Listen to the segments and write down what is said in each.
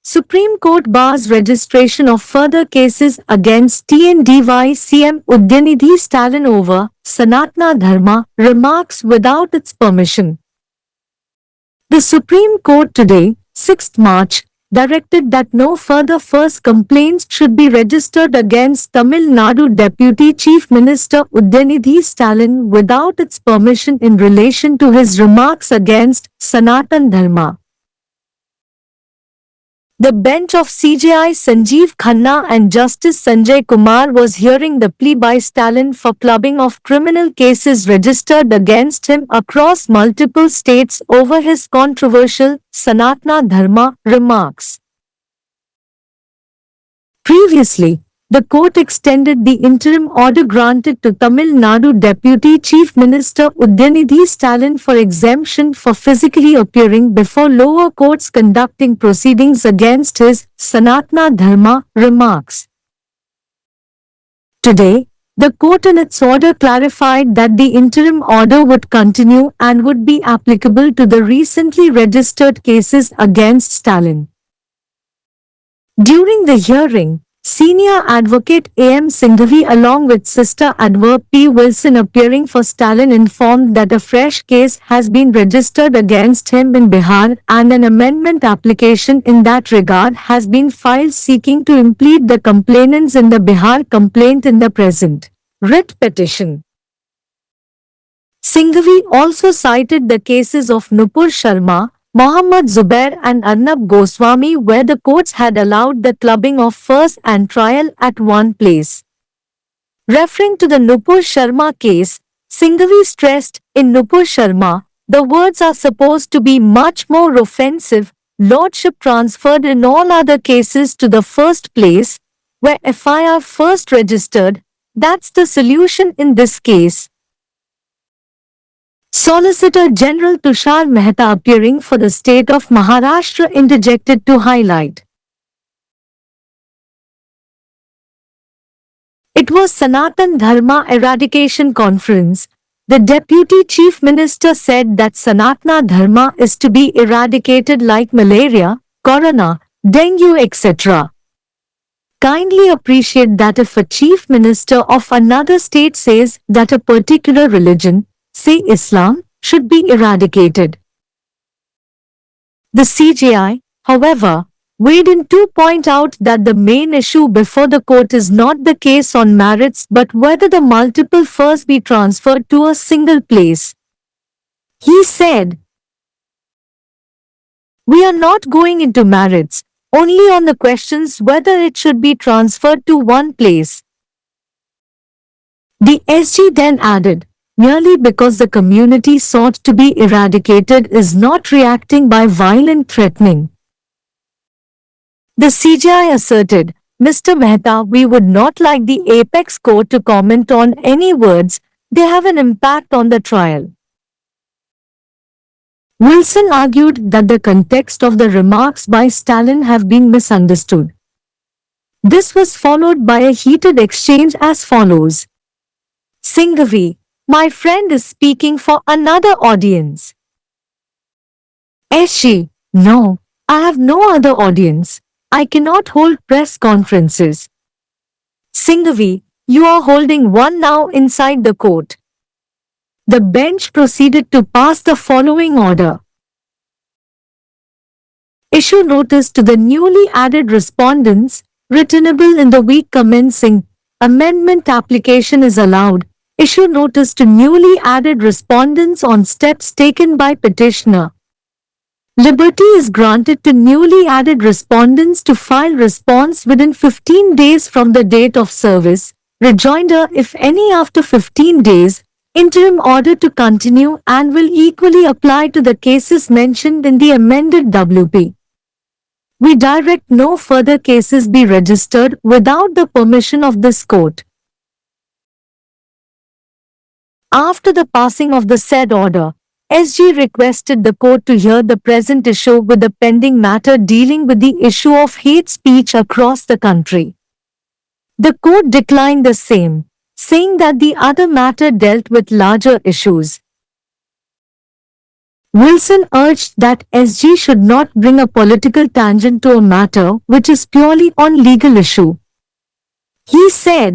Supreme Court bars registration of further cases against TNDY CM Udyanidhi Stalin over Sanatana Dharma remarks without its permission. The Supreme Court today, 6th March, directed that no further first complaints should be registered against Tamil Nadu Deputy Chief Minister Udyanidhi Stalin without its permission in relation to his remarks against Sanatan Dharma. The bench of CJI Sanjeev Khanna and Justice Sanjay Kumar was hearing the plea by Stalin for clubbing of criminal cases registered against him across multiple states over his controversial Sanatana Dharma remarks. Previously, the court extended the interim order granted to Tamil Nadu Deputy Chief Minister Udyanidhi Stalin for exemption for physically appearing before lower courts conducting proceedings against his Sanatana Dharma remarks. Today, the court in its order clarified that the interim order would continue and would be applicable to the recently registered cases against Stalin. During the hearing, Senior Advocate A.M. Singhvi along with Sister Advocate P. Wilson appearing for Stalin informed that a fresh case has been registered against him in Bihar and an amendment application in that regard has been filed seeking to implead the complainants in the Bihar complaint in the present writ petition. Singhvi also cited the cases of Nupur Sharma, Mohammad Zubair and Arnab Goswami where the courts had allowed the clubbing of first and trial at one place. Referring to the Nupur Sharma case, Singhvi stressed, in Nupur Sharma, the words are supposed to be much more offensive, lordship transferred in all other cases to the first place, where FIR first registered, that's the solution in this case. Solicitor General Tushar Mehta appearing for the state of Maharashtra interjected to highlight. It was Sanatan Dharma Eradication Conference. The Deputy Chief Minister said that Sanatana Dharma is to be eradicated like malaria, corona, dengue etc. Kindly appreciate that if a Chief Minister of another state says that a particular religion, say Islam, should be eradicated. The CJI, however, weighed in to point out that the main issue before the court is not the case on merits but whether the multiple first be transferred to a single place. He said, "We are not going into merits, only on the questions whether it should be transferred to one place." The SG then added, merely because the community sought to be eradicated is not reacting by violent threatening. The CJI asserted, Mr. Mehta, we would not like the apex court to comment on any words, they have an impact on the trial. Wilson argued that the context of the remarks by Stalin have been misunderstood. This was followed by a heated exchange as follows. Singhvi, my friend is speaking for another audience. SG, no, I have no other audience. I cannot hold press conferences. Singhvi, you are holding one now inside the court. The bench proceeded to pass the following order. Issue notice to the newly added respondents, returnable in the week commencing. Amendment application is allowed. Issue notice to newly added respondents on steps taken by petitioner. Liberty is granted to newly added respondents to file response within 15 days from the date of service, rejoinder if any after 15 days, interim order to continue and will equally apply to the cases mentioned in the amended WP. We direct no further cases be registered without the permission of this court. After the passing of the said order, SG requested the court to hear the present issue with the pending matter dealing with the issue of hate speech across the country. The court declined the same, saying that the other matter dealt with larger issues. Wilson urged that SG should not bring a political tangent to a matter which is purely on legal issue. He said,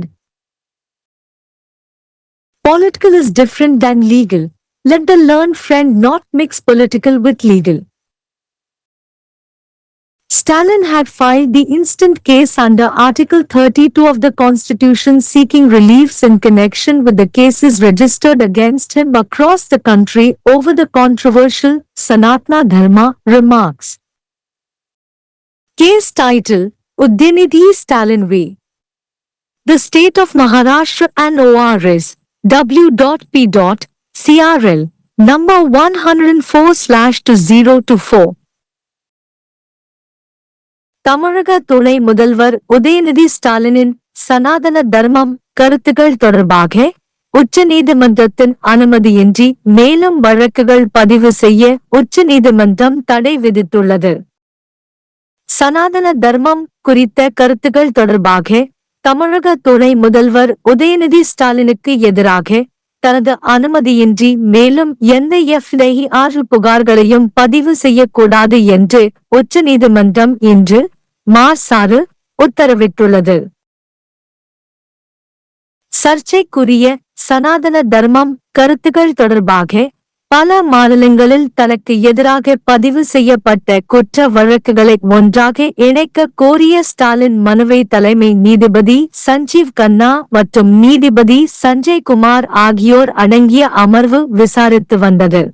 "Political is different than legal. Let the learned friend not mix political with legal." Stalin had filed the instant case under Article 32 of the Constitution seeking reliefs in connection with the cases registered against him across the country over the controversial Sanatana Dharma remarks. Case title: Udyanidhi Stalin v. The State of Maharashtra and ORS W.P. CRL number 104/2024. தமிழக துணை முதல்வர் உதயநிதி ஸ்டாலினின் சனாதன தர்மம் கருத்துக்கள் தொடர்பாக உச்சநீதிமன்றத்தின் அனுமதியின்றி மேலும் வழக்குகள் பதிவு செய்ய உச்சநீதிமன்றம் தடை விதித்துள்ளது. சனாதன தர்மம் குறித்த கருத்துக்கள் தொடர்பாக தமிழக துணை முதல்வர் உதயநிதி ஸ்டாலினுக்கு எதிராக தனது அனுமதியின்றி மேலும் எந்த FIR புகார்களையும் பதிவு செய்யக்கூடாது என்று உச்சநீதிமன்றம் இன்று மார்ச் 6 உத்தரவிட்டுள்ளது. சர்ச்சைக்குரிய சனாதன தர்மம் கருத்துக்கள் தொடர்பாக பல மாநிலங்களில் தனக்கு எதிராக பதிவு செய்யப்பட்ட குற்ற வழக்குகளை ஒன்றாக இணைக்க கோரிய ஸ்டாலின் மனுவை தலைமை நீதிபதி சஞ்சீவ் கன்னா மற்றும் நீதிபதி சஞ்சய் குமார் ஆகியோர் அடங்கிய அமர்வு விசாரித்து வந்தது.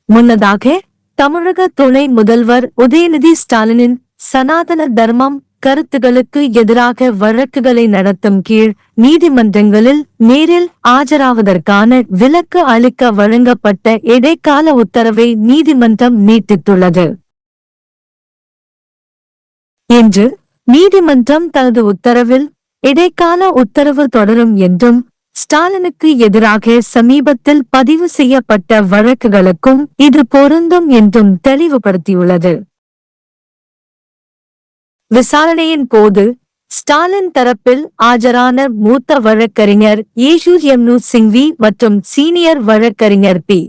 முன்னதாக தமிழக துணை முதல்வர் உதயநிதி ஸ்டாலினின் சனாதன தர்மம் கருத்துகளுக்கு எதிராக வழக்குகளை நடத்தும் கீழ் நீதிமன்றங்களில் நேரில் ஆஜராவதற்கான விலக்கு அளிக்க வழங்கப்பட்ட இடைக்கால உத்தரவை நீதிமன்றம் நீட்டித்துள்ளது. இன்று நீதிமன்றம் தனது உத்தரவில் இடைக்கால உத்தரவு தொடரும் என்றும் ஸ்டாலினுக்கு எதிராக சமீபத்தில் பதிவு செய்யப்பட்ட வழக்குகளுக்கும் இது பொருந்தும் என்றும் தெளிவுபடுத்தியுள்ளது. விசாரணையின் போது ஸ்டாலின் தரப்பில் ஆஜரான மூத்த வழக்கறிஞர் யேஷூர்யம்னு சிங்வி மற்றும் சீனியர் வழக்கறிஞர் பி.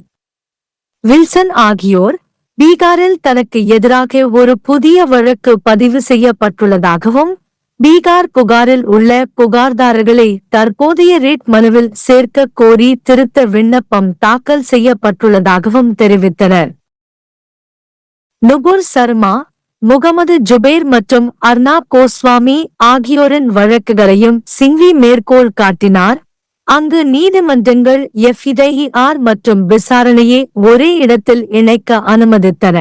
வில்சன் ஆகியோர் பீகாரில் தனக்கு எதிராக ஒரு புதிய வழக்கு பதிவு செய்யப்பட்டுள்ளதாகவும் பீகார் புகாரில் உள்ள புகார்தாரர்களை தற்போதைய ரிட் மனுவில் சேர்க்க கோரி திருத்த விண்ணப்பம் தாக்கல் செய்யப்பட்டுள்ளதாகவும் தெரிவித்தனர். நுபுர் சர்மா, முகமது ஜுபேர் மற்றும் அர்னாப் கோஸ்வாமி ஆகியோரின் வழக்குகளையும் சிங்வி மேற்கோள் காட்டினார். அங்கு நீதிமன்றங்கள் FIR மற்றும் விசாரணையை ஒரே இடத்தில் இணைக்க அனுமதித்தன.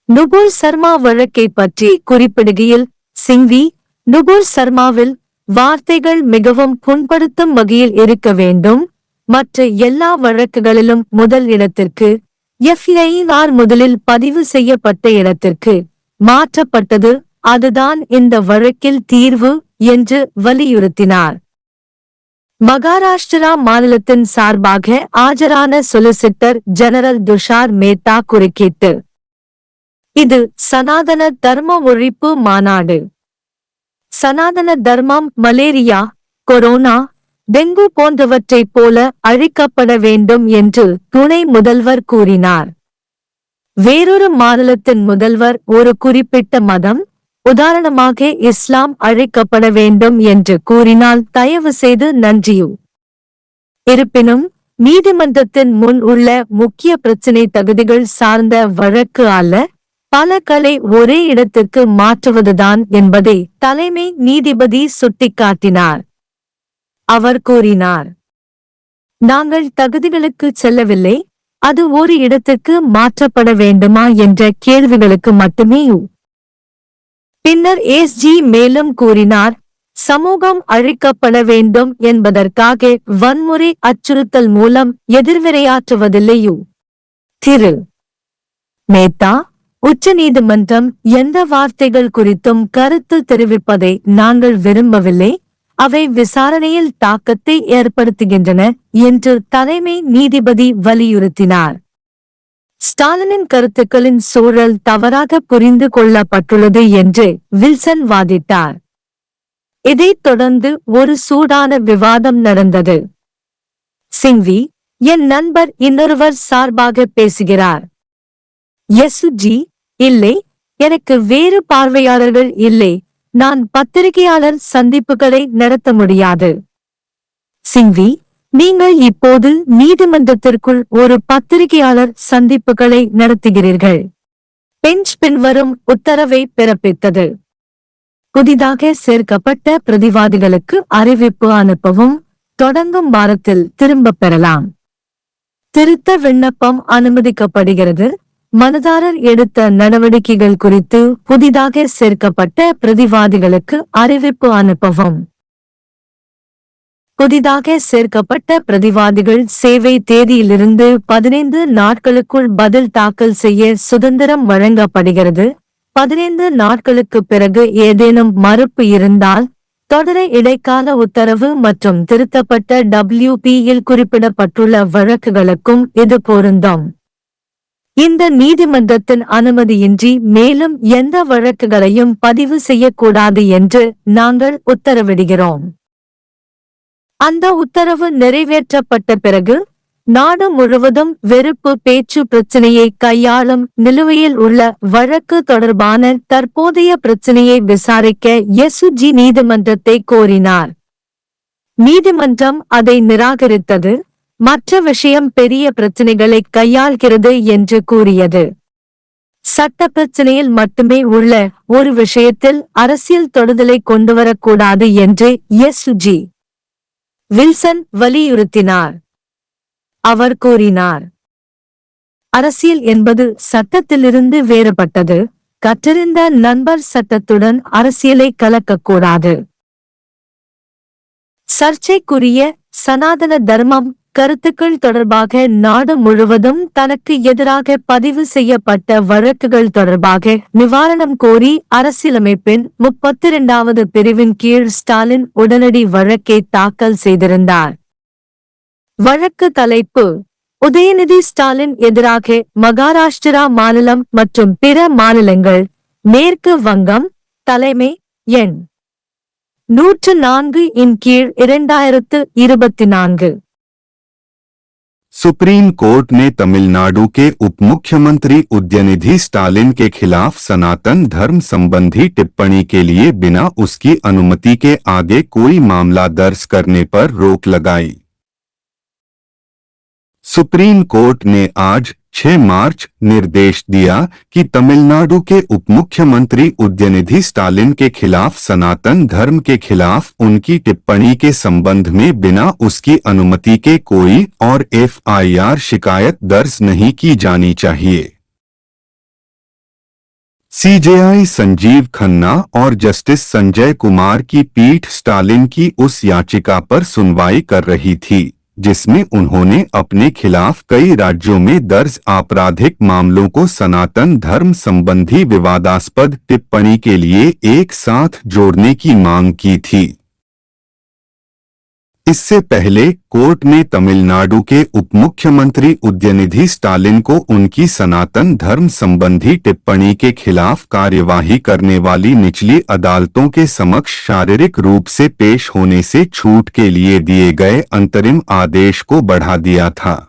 நுபுர் சர்மா வழக்கை பற்றி குறிப்பிடுகையில் சிங்வி, நுபுர் சர்மாவில் வார்த்தைகள் மிகவும் புண்படுத்தும் வகையில் இருக்க வேண்டும். மற்ற எல்லா வழக்குகளிலும் முதல் இடத்திற்கு FIR முதலில் பதிவு செய்யப்பட்ட இடத்திற்கு மாற்றப்பட்டது. அதுதான் இந்த வழக்கில் தீர்வு என்று வலியுறுத்தினார். மகாராஷ்டிரா மாநிலத்தின் சார்பாக ஆஜரான சொலிசிட்டர் ஜெனரல் துஷார் மேத்தா குறுக்கிட்டு, இது சனாதன தர்ம ஒழிப்பு மாநாடு. சனாதன தர்மம் மலேரியா, கொரோனா, டெங்கு போன்றவற்றைப் போல அழிக்கப்பட வேண்டும் என்று துணை முதல்வர் கூறினார். வேறொரு மாநிலத்தின் முதல்வர் ஒரு குறிப்பிட்ட மதம், உதாரணமாக இஸ்லாம் அழிக்கப்பட வேண்டும் என்று கூறினால் தயவு செய்து நன்றியு. இருப்பினும் நீதிமன்றத்தின் முன் உள்ள முக்கிய பிரச்சினை தகுதிகள் சார்ந்த வழக்கு அல்ல, பலகளை ஒரே இடத்திற்கு மாற்றுவதுதான் என்பதை தலைமை நீதிபதி சுட்டிக்காட்டினார். அவர் கூறினார், நாங்கள் தகுதிகளுக்கு செல்லவில்லை, அது ஒரு இடத்திற்கு மாற்றப்பட வேண்டுமா என்ற கேள்விகளுக்கு மட்டுமே. பின்னர் SG மேலும் கூறினார், சமூகம் அழிக்கப்பட வேண்டும் என்பதற்காக வன்முறை அச்சுறுத்தல் மூலம் எதிர்வினையாற்றுவதில்லையு. திரு. மேத்தா, உச்சநீதிமன்றம் எந்த வார்த்தைகள் குறித்தும் கருத்து தெரிவிப்பதை நாங்கள் விரும்பவில்லை, அவை விசாரணையில் தாக்கத்தை ஏற்படுத்துகின்றன என்று தலைமை நீதிபதி வலியுறுத்தினார். ஸ்டாலினின் கருத்துக்களின் சூழல் தவறாக புரிந்து கொள்ளப்பட்டுள்ளது என்று வில்சன் வாதிட்டார். இதைத் தொடர்ந்து ஒரு சூடான விவாதம் நடந்தது. சிங்வி, என் நண்பர் இன்னொருவர் சார்பாக பேசுகிறார். எஸ்ஜி, இல்லை, எனக்கு வேறு பார்வையாளர்கள் இல்லை, நான் பத்திரிகையாளர் சந்திப்புகளை நடத்த முடியாது. சிங்வி, நீங்கள் இப்போது நீதிமன்றத்திற்குள் ஒரு பத்திரிகையாளர் சந்திப்புகளை நடத்துகிறீர்கள். பெஞ்ச் பின்வரும் உத்தரவை பிறப்பித்தது. புதிதாக சேர்க்கப்பட்ட பிரதிவாதிகளுக்கு அறிவிப்பு அனுப்பவும். தொடங்கும் வாரத்தில் திரும்பப் பெறலாம். திருத்த விண்ணப்பம் அனுமதிக்கப்படுகிறது. மனுதாரர் எடுத்த நடவடிக்கைகள் குறித்து புதிதாக சேர்க்கப்பட்ட பிரதிவாதிகளுக்கு அறிவிப்பு அனுப்பவும். புதிதாக சேர்க்கப்பட்ட பிரதிவாதிகள் சேவை தேதியிலிருந்து 15 நாட்களுக்குள் பதில் தாக்கல் செய்ய சுதந்திரம் வழங்கப்படுகிறது. 15 நாட்களுக்கு பிறகு ஏதேனும் மறுப்பு இருந்தால் தொடர இடைக்கால உத்தரவு மற்றும் திருத்தப்பட்ட WP-யில் குறிப்பிடப்பட்டுள்ள வழக்குகளுக்கும் இது பொருந்தும். இந்த நீதிமன்றத்தின் அனுமதியின்றி மேலும் எந்த வழக்குகளையும் பதிவு செய்யக்கூடாது என்று நாங்கள் உத்தரவிடுகிறோம். அந்த உத்தரவு நிறைவேற்றப்பட்ட பிறகு நாடு முழுவதும் வெறுப்பு பேச்சு பிரச்சினையை கையாளும் நிலுவையில் உள்ள வழக்கு தொடர்பான தற்போதைய பிரச்சினையை விசாரிக்க எஸ்ஜி நீதிமன்றத்தை கோரினார். நீதிமன்றம் அதை நிராகரித்தது. மற்ற விஷயம் பெரிய பிரச்சினைகளை கையாள்கிறது என்று கூறியது. சட்ட பிரச்சினையில் மட்டுமே உள்ள ஒரு விஷயத்தில் அரசியல் தொடுதலை கொண்டுவரக்கூடாது என்று எஸ்ஜி வில்சன் வலியுறுத்தினார். அவர் கூறினார், அரசியல் என்பது சட்டத்திலிருந்து வேறுபட்டது. கற்றறிந்த நண்பர் சட்டத்துடன் அரசியலை கலக்கக்கூடாது. சர்ச்சைக்குரிய சனாதன தர்மம் கருத்துக்கள் தொடர்பாக நாடு முழுவதும் தனக்கு எதிராக பதிவு செய்யப்பட்ட வழக்குகள் தொடர்பாக நிவாரணம் கோரி அரசியலமைப்பின் 32வது பிரிவின் கீழ் ஸ்டாலின் உடனடி வழக்கை தாக்கல் செய்திருந்தார். வழக்கு தலைப்பு: உதயநிதி ஸ்டாலின் எதிராக மகாராஷ்டிரா மாநிலம் மற்றும் பிற மாநிலங்கள். மேற்கு வங்கம். தலைமை எண் 104 இன் கீழ் 2024. सुप्रीम कोर्ट ने तमिलनाडु के उपमुख्यमंत्री उदयनिधि स्टालिन के खिलाफ सनातन धर्म संबंधी टिप्पणी के लिए बिना उसकी अनुमति के आगे कोई मामला दर्ज करने पर रोक लगाई। सुप्रीम कोर्ट ने आज 6 मार्च निर्देश दिया कि तमिलनाडु के उपमुख्यमंत्री उदयनिधि स्टालिन के खिलाफ सनातन धर्म के खिलाफ उनकी टिप्पणी के संबंध में बिना उसकी अनुमति के कोई और FIR शिकायत दर्ज नहीं की जानी चाहिए। CJI संजीव खन्ना और जस्टिस संजय कुमार की पीठ स्टालिन की उस याचिका पर सुनवाई कर रही थी जिसमें उन्होंने अपने खिलाफ कई राज्यों में दर्ज आपराधिक मामलों को सनातन धर्म संबंधी विवादास्पद टिप्पणी के लिए एक साथ जोड़ने की मांग की थी। इससे पहले कोर्ट ने तमिलनाडु के उपमुख्यमंत्री उदयनिधि स्टालिन को उनकी सनातन धर्म संबंधी टिप्पणी के खिलाफ कार्यवाही करने वाली निचली अदालतों के समक्ष शारीरिक रूप से पेश होने से छूट के लिए दिए गए अंतरिम आदेश को बढ़ा दिया था।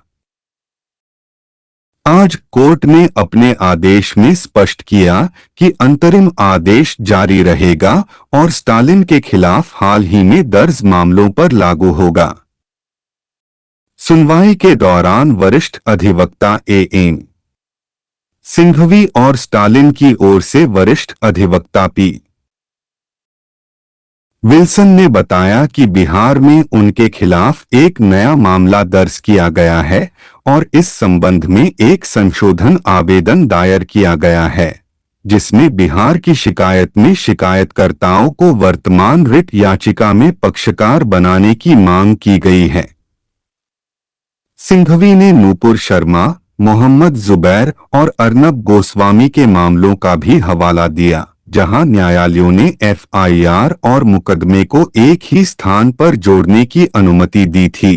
आज कोर्ट ने अपने आदेश में स्पष्ट किया कि अंतरिम आदेश जारी रहेगा और स्टालिन के खिलाफ हाल ही में दर्ज मामलों पर लागू होगा। सुनवाई के दौरान वरिष्ठ अधिवक्ता AM सिंघवी और स्टालिन की ओर से वरिष्ठ अधिवक्ता P विल्सन ने बताया कि बिहार में उनके खिलाफ एक नया मामला दर्ज किया गया है और इस संबंध में एक संशोधन आवेदन दायर किया गया है जिसमें बिहार की शिकायत में शिकायतकर्ताओं को वर्तमान रिट याचिका में पक्षकार बनाने की मांग की गई है। सिंघवी ने नूपुर शर्मा, मोहम्मद जुबैर और अर्नब गोस्वामी के मामलों का भी हवाला दिया जहां न्यायालयों ने FIR और मुकदमे को एक ही स्थान पर जोड़ने की अनुमति दी थी।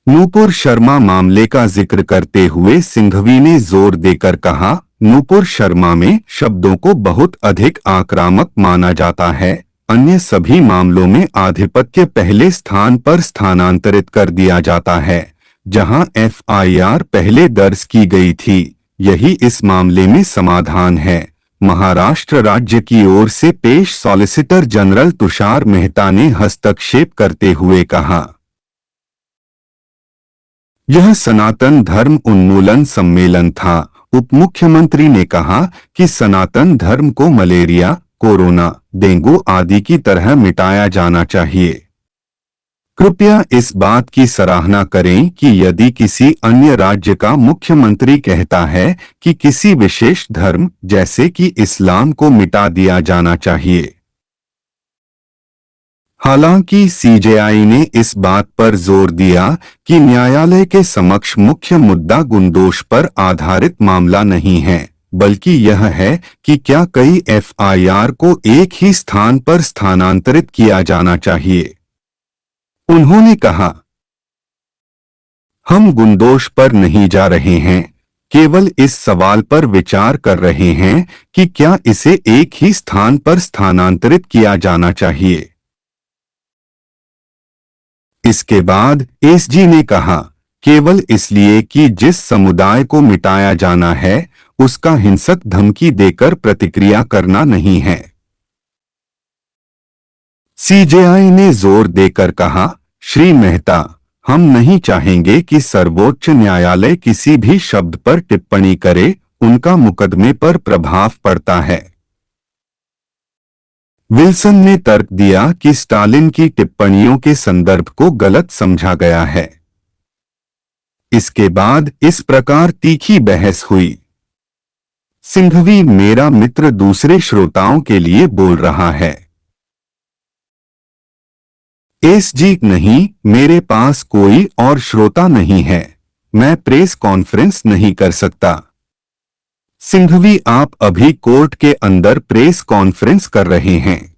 नूपुर शर्मा मामले का जिक्र करते हुए सिंघवी ने जोर देकर कहा, नूपुर शर्मा में शब्दों को बहुत अधिक आक्रामक माना जाता है, अन्य सभी मामलों में आधिपत्य पहले स्थान पर स्थानांतरित कर दिया जाता है। जहां एफआईआर पहले दर्ज की गई थी। यही इस मामले में समाधान है। महाराष्ट्र राज्य की ओर से पेश सॉलिसिटर जनरल तुषार मेहता ने हस्तक्षेप करते हुए कहा, यह सनातन धर्म उन्मूलन सम्मेलन था। उप मुख्यमंत्री ने कहा कि सनातन धर्म को मलेरिया, कोरोना, डेंगू आदि की तरह मिटाया जाना चाहिए। कृपया इस बात की सराहना करें कि यदि किसी अन्य राज्य का मुख्यमंत्री कहता है कि किसी विशेष धर्म जैसे कि इस्लाम को मिटा दिया जाना चाहिए। हालांकि सीजेआई ने इस बात पर जोर दिया कि न्यायालय के समक्ष मुख्य मुद्दा गुणदोष पर आधारित मामला नहीं है, बल्कि यह है कि क्या कई एफआईआर को एक ही स्थान पर स्थानांतरित किया जाना चाहिए। उन्होंने कहा, हम गुणदोष पर नहीं जा रहे हैं, केवल इस सवाल पर विचार कर रहे हैं कि क्या इसे एक ही स्थान पर स्थानांतरित किया जाना चाहिए। इसके बाद एसजी ने कहा, केवल इसलिए कि जिस समुदाय को मिटाया जाना है उसका हिंसक धमकी देकर प्रतिक्रिया करना नहीं है। सीजेआई ने जोर देकर कहा, श्री मेहता, हम नहीं चाहेंगे कि सर्वोच्च न्यायालय किसी भी शब्द पर टिप्पणी करे, उनका मुकदमे पर प्रभाव पड़ता है। विल्सन ने तर्क दिया कि स्टालिन की टिप्पणियों के संदर्भ को गलत समझा गया है। इसके बाद इस प्रकार तीखी बहस हुई। सिंघवी, मेरा मित्र, दूसरे श्रोताओं के लिए बोल रहा है। एसजी, नहीं, मेरे पास कोई और श्रोता नहीं है, मैं प्रेस कॉन्फ्रेंस नहीं कर सकता। सिंघवी, आप अभी कोर्ट के अंदर प्रेस कॉन्फ्रेंस कर रहे हैं।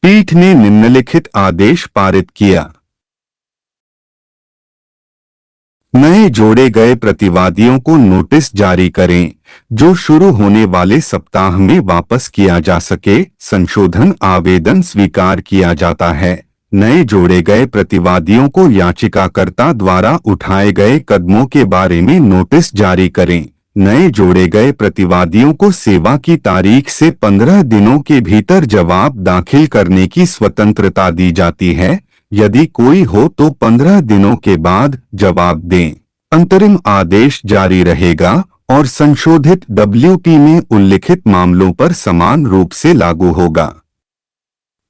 पीठ ने निम्नलिखित आदेश पारित किया। नए जोड़े गए प्रतिवादियों को नोटिस जारी करें, जो शुरू होने वाले सप्ताह में वापस किया जा सके। संशोधन आवेदन स्वीकार किया जाता है। नए जोड़े गए प्रतिवादियों को याचिकाकर्ता द्वारा उठाए गए कदमों के बारे में नोटिस जारी करें। नए जोड़े गए प्रतिवादियों को सेवा की तारीख से 15 दिनों के भीतर जवाब दाखिल करने की स्वतंत्रता दी जाती है। यदि कोई हो तो 15 दिनों के बाद जवाब दें। अंतरिम आदेश जारी रहेगा और संशोधित डब्ल्यूपी में उल्लिखित मामलों पर समान रूप से लागू होगा।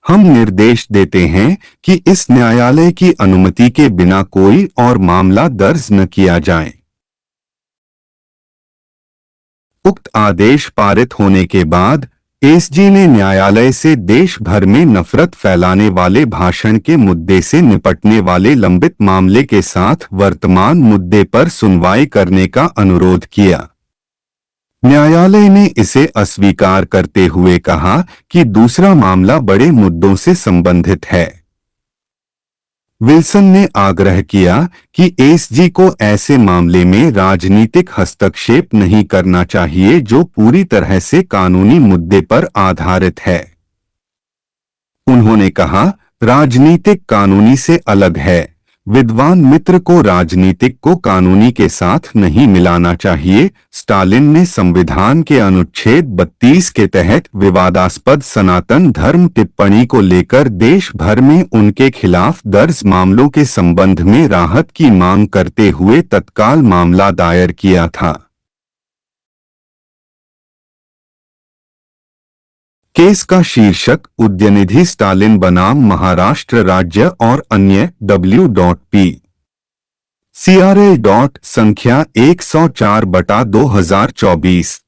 हम निर्देश देते हैं कि इस न्यायालय की अनुमति के बिना कोई और मामला दर्ज न किया जाए। उक्त आदेश पारित होने के बाद एसजी ने न्यायालय से देश भर में नफरत फैलाने वाले भाषण के मुद्दे से निपटने वाले लंबित मामले के साथ वर्तमान मुद्दे पर सुनवाई करने का अनुरोध किया। न्यायालय ने इसे अस्वीकार करते हुए कहा कि दूसरा मामला बड़े मुद्दों से संबंधित है। विल्सन ने आग्रह किया कि एसजी को ऐसे मामले में राजनीतिक हस्तक्षेप नहीं करना चाहिए जो पूरी तरह से कानूनी मुद्दे पर आधारित है। उन्होंने कहा, राजनीतिक कानूनी से अलग है। विद्वान मित्र को राजनीतिक को कानूनी के साथ नहीं मिलाना चाहिए। स्टालिन ने संविधान के अनुच्छेद 32 के तहत विवादास्पद सनातन धर्म टिप्पणी को लेकर देश भर में उनके खिलाफ दर्ज मामलों के संबंध में राहत की मांग करते हुए तत्काल मामला दायर किया था। केस का शीर्षक उद्यनिधि स्टालिन बनाम महाराष्ट्र राज्य और अन्य W.P. CRL. संख्या 104/2024।